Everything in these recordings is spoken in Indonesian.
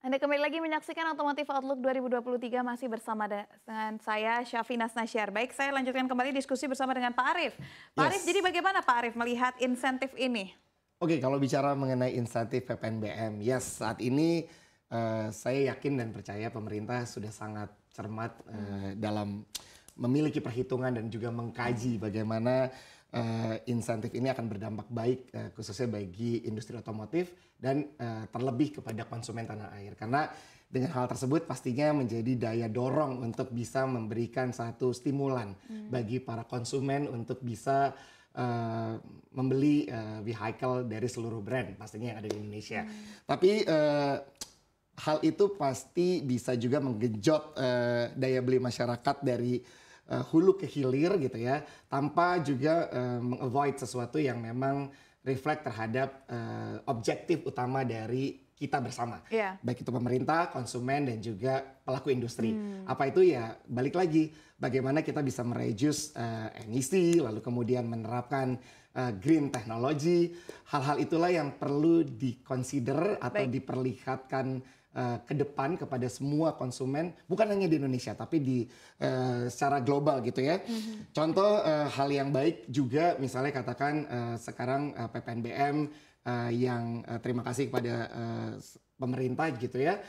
Anda kembali lagi menyaksikan Otomotif Outlook 2023 masih bersama dengan saya Syafina Nasyar. Baik, saya lanjutkan kembali diskusi bersama dengan Pak Arief. Pak Arief, jadi Yes. bagaimana Pak Arief melihat insentif ini? Oke, kalau bicara mengenai insentif PPNBM, yes, saat ini saya yakin dan percaya pemerintah sudah sangat cermat dalam memiliki perhitungan dan juga mengkaji bagaimana insentif ini akan berdampak baik khususnya bagi industri otomotif dan terlebih kepada konsumen tanah air. Karena dengan hal tersebut pastinya menjadi daya dorong untuk bisa memberikan satu stimulan bagi para konsumen untuk bisa membeli vehicle dari seluruh brand pastinya yang ada di Indonesia. Tapi hal itu pasti bisa juga menggenjot daya beli masyarakat dari hulu ke hilir gitu ya, tanpa juga meng-avoid sesuatu yang memang reflect terhadap objektif utama dari kita bersama. Iya. Baik itu pemerintah, konsumen, dan juga pelaku industri. Apa itu ya balik lagi bagaimana kita bisa mereduce emisi, lalu kemudian menerapkan green technology. Hal-hal itulah yang perlu diconsider atau Baik. diperlihatkan ke depan kepada semua konsumen, bukan hanya di Indonesia tapi di secara global gitu ya. Contoh hal yang baik juga misalnya katakan sekarang PPNBM yang terima kasih kepada pemerintah gitu ya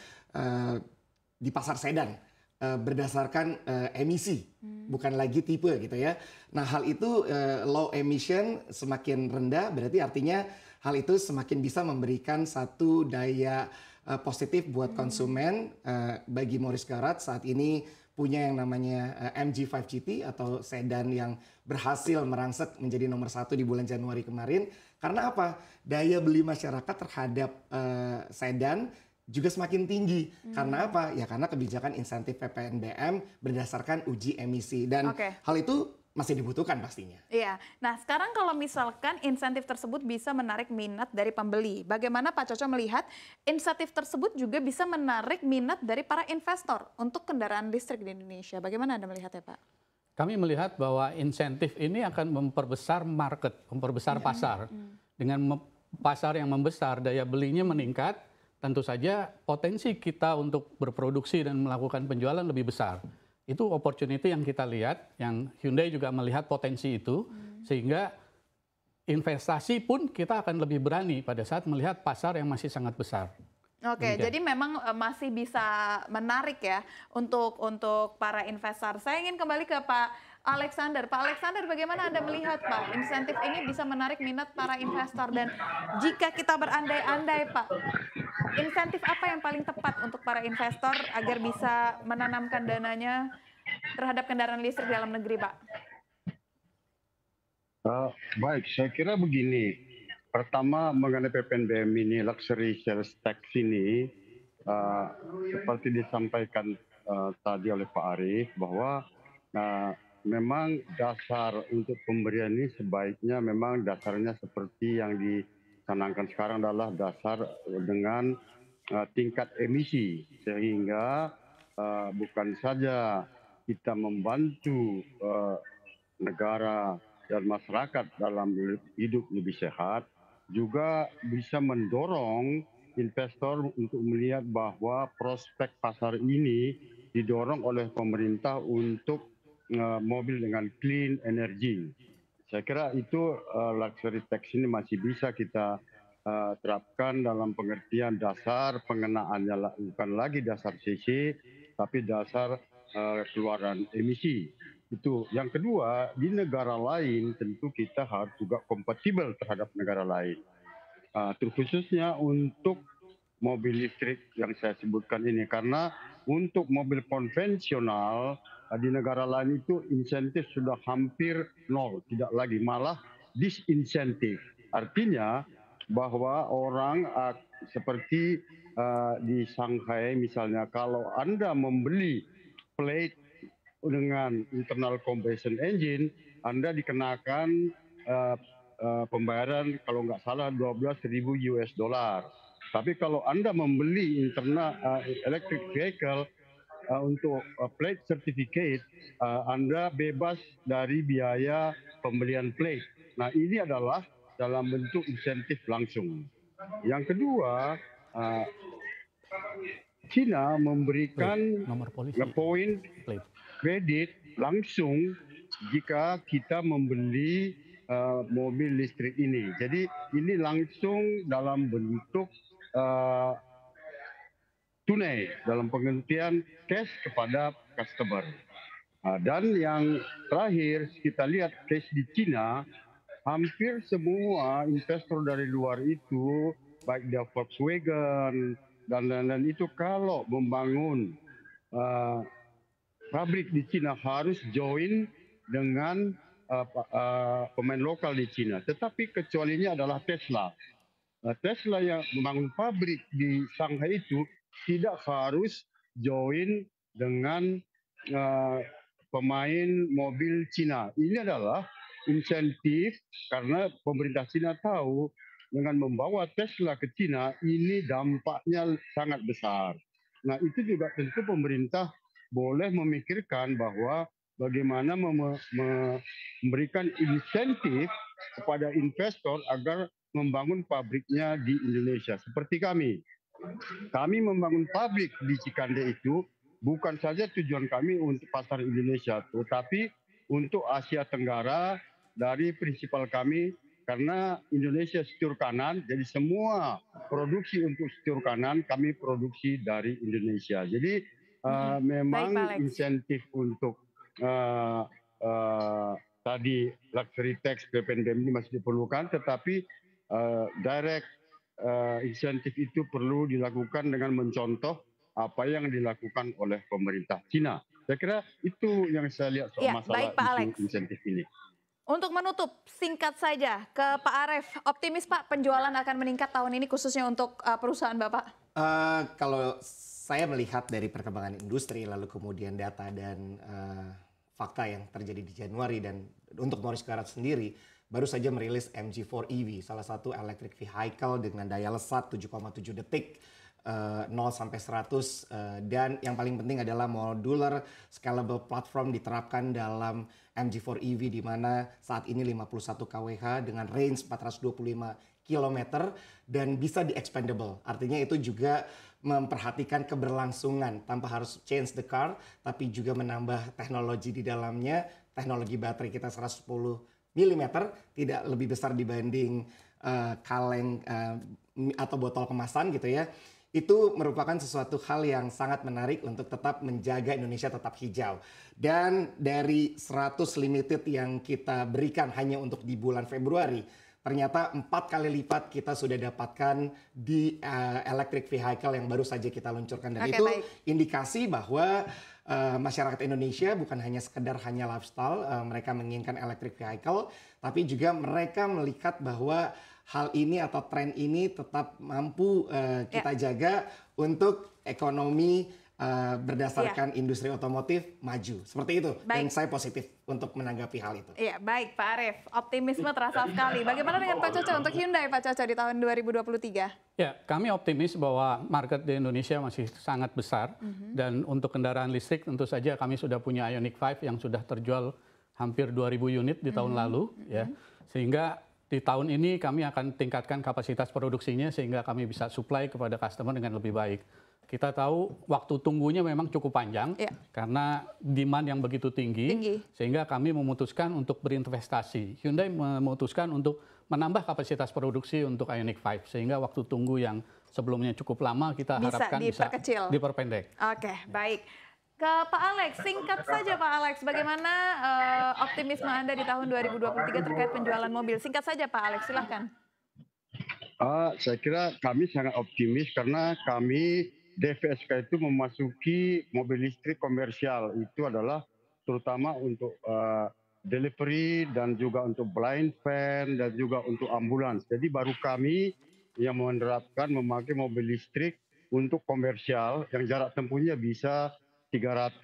di pasar sedan berdasarkan emisi bukan lagi tipe gitu ya. Nah hal itu low emission semakin rendah berarti artinya hal itu semakin bisa memberikan satu daya positif buat konsumen. Bagi Morris Garage saat ini punya yang namanya MG5 GT atau sedan yang berhasil merangsek menjadi nomor 1 di bulan Januari kemarin. Karena apa? Daya beli masyarakat terhadap sedan juga semakin tinggi. Karena apa? Ya karena kebijakan insentif PPNBM berdasarkan uji emisi. Dan hal itu masih dibutuhkan pastinya. Iya. Nah, sekarang kalau misalkan insentif tersebut bisa menarik minat dari pembeli, bagaimana Pak Coco melihat insentif tersebut juga bisa menarik minat dari para investor untuk kendaraan listrik di Indonesia? Bagaimana Anda melihatnya, Pak? Kami melihat bahwa insentif ini akan memperbesar market, memperbesar pasar. Dengan pasar yang membesar, daya belinya meningkat, tentu saja potensi kita untuk berproduksi dan melakukan penjualan lebih besar. Itu opportunity yang kita lihat, yang Hyundai juga melihat potensi itu, sehingga investasi pun kita akan lebih berani pada saat melihat pasar yang masih sangat besar. Oke, jadi memang masih bisa menarik ya untuk para investor. Saya ingin kembali ke Pak Alexander. Pak Alexander, bagaimana Anda melihat Pak insentif ini bisa menarik minat para investor dan jika kita berandai-andai Pak, insentif apa yang paling tepat untuk para investor agar bisa menanamkan dananya terhadap kendaraan listrik dalam negeri, Pak? Baik, saya kira begini. Pertama mengenai PPNBM ini, luxury sales tax ini, seperti disampaikan tadi oleh Pak Arief bahwa memang dasar untuk pemberian ini sebaiknya memang dasarnya seperti yang dicanangkan sekarang adalah dasar dengan tingkat emisi, sehingga bukan saja kita membantu negara dan masyarakat dalam hidup lebih sehat, juga bisa mendorong investor untuk melihat bahwa prospek pasar ini didorong oleh pemerintah untuk mobil dengan clean energy. Saya kira itu luxury tax ini masih bisa kita terapkan dalam pengertian dasar pengenaannya bukan lagi dasar CC, tapi dasar keluaran emisi. Itu. Yang kedua, di negara lain tentu kita harus juga kompatibel terhadap negara lain. Terkhususnya untuk mobil listrik yang saya sebutkan ini. Karena untuk mobil konvensional di negara lain itu insentif sudah hampir nol. Tidak lagi, malah disinsentif. Artinya bahwa orang seperti di Shanghai misalnya, kalau Anda membeli plate dengan internal combustion engine, Anda dikenakan pembayaran kalau nggak salah 12.000 US dollar. Tapi kalau Anda membeli internal electric vehicle untuk plate certificate, Anda bebas dari biaya pembelian plate. Nah ini adalah dalam bentuk insentif langsung. Yang kedua, China memberikan Nomor polisi. poin Plate. kredit langsung jika kita membeli mobil listrik ini. Jadi ini langsung dalam bentuk tunai, dalam pengertian cash kepada customer. Dan yang terakhir kita lihat case di China, hampir semua investor dari luar itu, baik dia Volkswagen dan lain-lain itu, kalau membangun pabrik di China harus join dengan pemain lokal di China. Tetapi kecualinya adalah Tesla. Tesla yang membangun pabrik di Shanghai itu tidak harus join dengan pemain mobil Cina. Ini adalah insentif karena pemerintah Cina tahu dengan membawa Tesla ke Cina ini dampaknya sangat besar. Nah, itu juga tentu pemerintah boleh memikirkan bahwa bagaimana memberikan insentif kepada investor agar membangun pabriknya di Indonesia. Seperti kami membangun pabrik di Cikande itu bukan saja tujuan kami untuk pasar Indonesia, tetapi untuk Asia Tenggara dari prinsipal kami, karena Indonesia setir kanan, jadi semua produksi untuk setir kanan kami produksi dari Indonesia. Jadi memang Baik, Pak Alex. insentif untuk tadi luxury tax PPNBM ini masih diperlukan, tetapi direct insentif itu perlu dilakukan dengan mencontoh apa yang dilakukan oleh pemerintah Cina. Saya kira itu yang saya lihat soal masalah baik, Pak Alex. isu insentif ini. Untuk menutup, singkat saja ke Pak Aref, optimis Pak penjualan akan meningkat tahun ini khususnya untuk perusahaan Bapak? Kalau saya melihat dari perkembangan industri, lalu kemudian data dan fakta yang terjadi di Januari, dan untuk Morris Garage sendiri, baru saja merilis MG4 EV, salah satu electric vehicle dengan daya lesat 7,7 detik, 0 sampai 100, dan yang paling penting adalah modular scalable platform diterapkan dalam MG4 EV, di mana saat ini 51 kWh dengan range 425 km dan bisa di-expandable. Artinya itu juga memperhatikan keberlangsungan tanpa harus change the car, tapi juga menambah teknologi di dalamnya. Teknologi baterai kita 110 mm, tidak lebih besar dibanding kaleng atau botol kemasan gitu ya. Itu merupakan sesuatu hal yang sangat menarik untuk tetap menjaga Indonesia tetap hijau. Dan dari 100 limited yang kita berikan hanya untuk di bulan Februari, ternyata 4 kali lipat kita sudah dapatkan di electric vehicle yang baru saja kita luncurkan. Dan itu indikasi bahwa masyarakat Indonesia bukan hanya sekedar hanya lifestyle, mereka menginginkan electric vehicle, tapi juga mereka melihat bahwa hal ini atau tren ini tetap mampu kita jaga untuk ekonomi berdasarkan industri otomotif maju. Seperti itu. Dan saya positif untuk menanggapi hal itu. Iya, baik Pak Arif. Optimisme terasa sekali. Bagaimana dengan Pak Coco untuk Hyundai, Pak Coco, di tahun 2023? Ya, kami optimis bahwa market di Indonesia masih sangat besar. Dan untuk kendaraan listrik tentu saja kami sudah punya Ioniq 5 yang sudah terjual hampir 2.000 unit di tahun lalu. Ya, sehingga di tahun ini kami akan tingkatkan kapasitas produksinya sehingga kami bisa supply kepada customer dengan lebih baik. Kita tahu waktu tunggunya memang cukup panjang karena demand yang begitu tinggi, sehingga kami memutuskan untuk berinvestasi. Hyundai memutuskan untuk menambah kapasitas produksi untuk Ioniq 5 sehingga waktu tunggu yang sebelumnya cukup lama kita harapkan bisa diperpendek. Oke, baik. Ke Pak Alex, singkat saja Pak Alex, bagaimana optimisme Anda di tahun 2023 terkait penjualan mobil? Singkat saja Pak Alex, silahkan. Saya kira kami sangat optimis karena kami DVSK itu memasuki mobil listrik komersial. Itu adalah terutama untuk delivery dan juga untuk blind van dan juga untuk ambulans. Jadi baru kami yang menerapkan memakai mobil listrik untuk komersial yang jarak tempuhnya bisa 300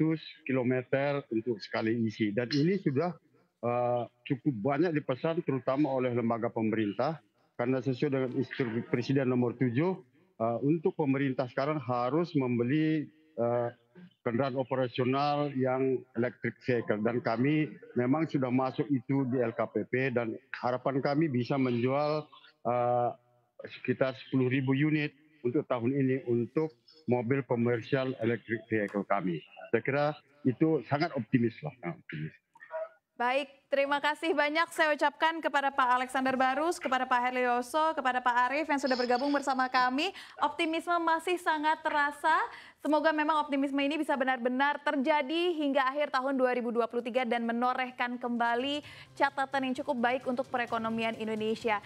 km untuk sekali isi. Dan ini sudah cukup banyak dipesan terutama oleh lembaga pemerintah karena sesuai dengan instruksi Presiden nomor 7 untuk pemerintah sekarang harus membeli kendaraan operasional yang electric vehicle. Dan kami memang sudah masuk itu di LKPP dan harapan kami bisa menjual sekitar 10.000 unit untuk tahun ini untuk mobil komersial electric vehicle kami. Saya kira itu sangat optimis lah. Sangat optimis. Baik, terima kasih banyak saya ucapkan kepada Pak Alexander Barus, kepada Pak Herlioso, kepada Pak Arief yang sudah bergabung bersama kami. Optimisme masih sangat terasa. Semoga memang optimisme ini bisa benar-benar terjadi hingga akhir tahun 2023 dan menorehkan kembali catatan yang cukup baik untuk perekonomian Indonesia.